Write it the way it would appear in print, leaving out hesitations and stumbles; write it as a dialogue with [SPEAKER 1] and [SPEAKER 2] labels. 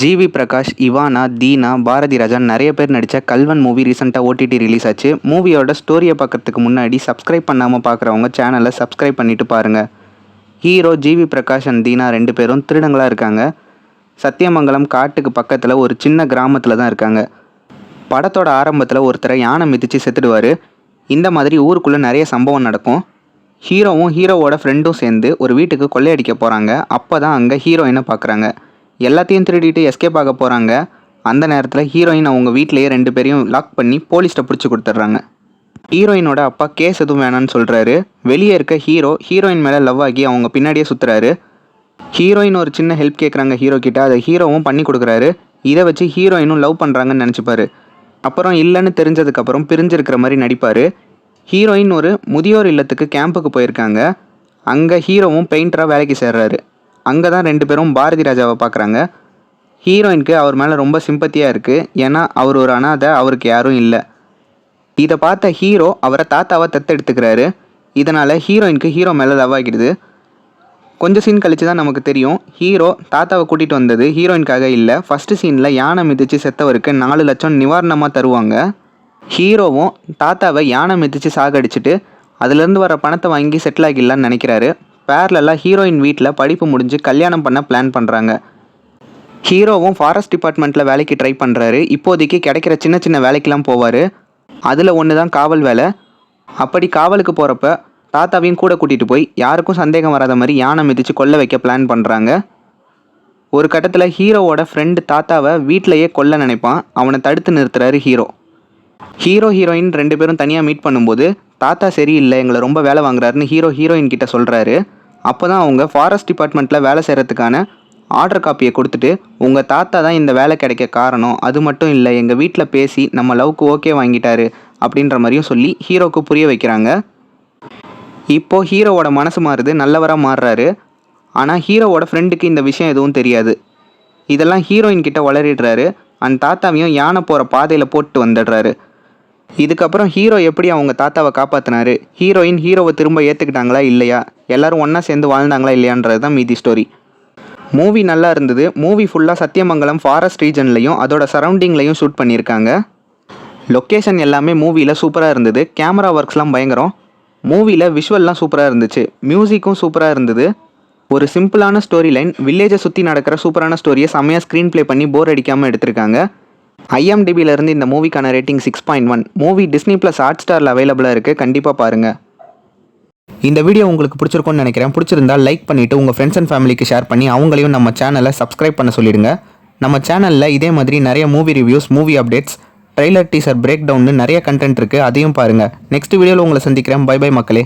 [SPEAKER 1] GV Prakash, Ivana, Dheena, Bharathi Raja நிறைய பேர் நடித்த கல்வன் மூவி ரீசெண்டாக ஓடிடி ரிலீஸ் ஆச்சு. மூவியோட ஸ்டோரியை பார்க்கறதுக்கு முன்னாடி சப்ஸ்கிரைப் பண்ணாமல் பார்க்குறவங்க சேனலை சப்ஸ்கிரைப் பண்ணிவிட்டு பாருங்கள். ஹீரோ ஜிவி பிரகாஷ் அண்ட் தீனா 2 பேரும் திருடங்களாக இருக்காங்க. சத்தியமங்கலம் காட்டுக்கு பக்கத்தில் ஒரு சின்ன கிராமத்தில் தான் இருக்காங்க. படத்தோட ஆரம்பத்தில் ஒருத்தரை யானை மிதித்து செத்துடுவார். இந்த மாதிரி ஊருக்குள்ளே நிறைய சம்பவம் நடக்கும். ஹீரோவும் ஹீரோவோட ஃப்ரெண்டும் சேர்ந்து ஒரு வீட்டுக்கு கொள்ளையடிக்க போகிறாங்க. அப்போ தான் அங்கே ஹீரோயினை பார்க்குறாங்க. எல்லாத்தையும் திருடிட்டு எஸ்கேப் ஆக போகிறாங்க. அந்த நேரத்தில் ஹீரோயின் அவங்க வீட்டிலேயே 2 பேரையும் லாக் பண்ணி போலீஸ்ட்டை பிடிச்சி கொடுத்துட்றாங்க. ஹீரோயினோட அப்பா கேஸ் எதுவும் வேணான்னு சொல்கிறாரு. வெளியே இருக்க ஹீரோயின் மேலே லவ் ஆகி அவங்க பின்னாடியே சுற்றுறாரு. ஹீரோயின் ஒரு சின்ன ஹெல்ப் கேட்குறாங்க ஹீரோ கிட்ட. அதை ஹீரோவும் பண்ணி கொடுக்குறாரு. இதை வச்சு ஹீரோயினும் லவ் பண்ணுறாங்கன்னு நினச்சிப்பாரு. அப்புறம் இல்லைன்னு தெரிஞ்சதுக்கப்புறம் பிரிஞ்சிருக்கிற மாதிரி நடிப்பார். ஹீரோயின் ஒரு முதியோர் இல்லத்துக்கு கேம்புக்கு போயிருக்காங்க. அங்கே ஹீரோவும் பெயிண்டராக வேலைக்கு சேர்றாரு. அங்கே தான் 2 பேரும் பாரதி ராஜாவை பார்க்குறாங்க. ஹீரோயினுக்கு அவர் மேலே ரொம்ப சிம்பத்தியாக இருக்குது. ஏன்னா அவர் ஒரு அனாதை, அவருக்கு யாரும் இல்லை. இதை பார்த்த ஹீரோ அவரை தாத்தாவை தத்தெடுத்துக்கிறாரு. இதனால் ஹீரோயினுக்கு ஹீரோ மேலே லவ் ஆகிடுது. கொஞ்சம் சீன் கழிச்சு தான் நமக்கு தெரியும் ஹீரோ தாத்தாவை கூட்டிகிட்டு வந்தது ஹீரோயினுக்காக இல்லை. ஃபஸ்ட்டு சீனில் யானை மிதித்து செத்தவருக்கு 4 லட்சம் நிவாரணமாக தருவாங்க. ஹீரோவும் தாத்தாவை யானை மிதித்து சாகடிச்சிட்டு அதுலேருந்து வர பணத்தை வாங்கி செட்டில் ஆகிடலான்னு நினைக்கிறாரு. பேரலெல்லாம் ஹீரோயின் வீட்டில் படிப்பு முடிஞ்சு கல்யாணம் பண்ண பிளான் பண்ணுறாங்க. ஹீரோவும் ஃபாரஸ்ட் டிபார்ட்மெண்ட்டில் வேலைக்கு ட்ரை பண்ணுறாரு. இப்போதைக்கு கிடைக்கிற சின்ன சின்ன வேலைக்கெலாம் போவார். அதில் ஒன்று தான் காவல் வேலை. அப்படி காவலுக்கு போகிறப்ப தாத்தாவையும் கூட கூட்டிகிட்டு போய் யாருக்கும் சந்தேகம் வராத மாதிரி யானை மிதித்து கொல்ல வைக்க பிளான் பண்ணுறாங்க. ஒரு கட்டத்தில் ஹீரோவோட ஃப்ரெண்டு தாத்தாவை வீட்டிலையே கொல்ல நினைப்பான். அவனை தடுத்து நிறுத்துறாரு ஹீரோ. ஹீரோயின் 2 பேரும் தனியாக மீட் பண்ணும்போது தாத்தா சரியில்லை, எங்களை ரொம்ப வேலை வாங்குறாருன்னு ஹீரோயின் கிட்ட சொல்கிறாரு. அப்போ தான் அவங்க ஃபாரஸ்ட் டிபார்ட்மெண்ட்டில் வேலை செய்கிறதுக்கான ஆர்டர் காப்பியை கொடுத்துட்டு உங்கள் தாத்தா தான் இந்த வேலை கிடைக்க காரணம், அது மட்டும் இல்லை எங்கள் வீட்டில் பேசி நம்ம லவ்க்கு ஓகே வாங்கிட்டாரு அப்படின்ற மாதிரியும் சொல்லி ஹீரோவுக்கு புரிய வைக்கிறாங்க. இப்போது ஹீரோவோட மனசு மாறுது, நல்லவராக மாறுறாரு. ஆனால் ஹீரோவோட ஃப்ரெண்டுக்கு இந்த விஷயம் எதுவும் தெரியாது. இதெல்லாம் ஹீரோயின் கிட்ட வளரிடுறாரு. அந்த தாத்தாவையும் யானை போகிற பாதையில் போட்டு வந்துடுறாரு. இதுக்கப்புறம் ஹீரோ எப்படி அவங்க தாத்தாவை காப்பாற்றினாரு, ஹீரோயின் ஹீரோவை திரும்ப ஏற்றுக்கிட்டாங்களா இல்லையா, எல்லோரும் ஒன்றா சேர்ந்து வாழ்ந்தாங்களா இல்லையான்றது தான் மீதி ஸ்டோரி. மூவி நல்லா இருந்தது. மூவி ஃபுல்லாக சத்தியமங்கலம் ஃபாரஸ்ட் ரீஜன்லையும் அதோட சரௌண்டிங்லையும் ஷூட் பண்ணியிருக்காங்க. லொக்கேஷன் எல்லாமே மூவியில் சூப்பராக இருந்தது. கேமரா ஒர்க்ஸ்லாம் பயங்கரம். மூவியில் விஷுவல்லாம் சூப்பராக இருந்துச்சு. மியூசிக்கும் சூப்பராக இருந்தது. ஒரு சிம்பிளான ஸ்டோரி லைன், வில்லேஜை சுற்றி நடக்கிற சூப்பரான ஸ்டோரியை செம்மையாக ஸ்க்ரீன் ப்ளே பண்ணி போர் அடிக்காமல் எடுத்திருக்காங்க. IMDbலேருந்து இந்த மூவிக்கான ரேட்டிங் 6.1. மூவி டிஸ்னி + ஹாட்ஸ்டாரில் அவைலபிளாக இருக்குது. கண்டிப்பாக பாருங்கள். இந்த வீடியோ உங்களுக்கு பிடிச்சிருக்கும்னு நினைக்கிறேன். பிடிச்சிருந்தால் லைக் பண்ணிவிட்டு உங்கள் ஃப்ரெண்ட்ஸ் அண்ட் ஃபேமிலிக்கு ஷேர் பண்ணி அவங்களையும் நம்ம சேனலை சப்ஸ்கிரைப் பண்ண சொல்லிடுங்க. நம்ம சேனலில் இதே மாதிரி நிறைய movie reviews, movie updates, trailer, teaser, break டவுன்னு நிறைய கண்டென்ட் இருக்குது. அதையும் பாருங்கள். நெக்ஸ்ட் வீடியோவில் உங்களை சந்திக்கிறேன். பை பை மக்களே.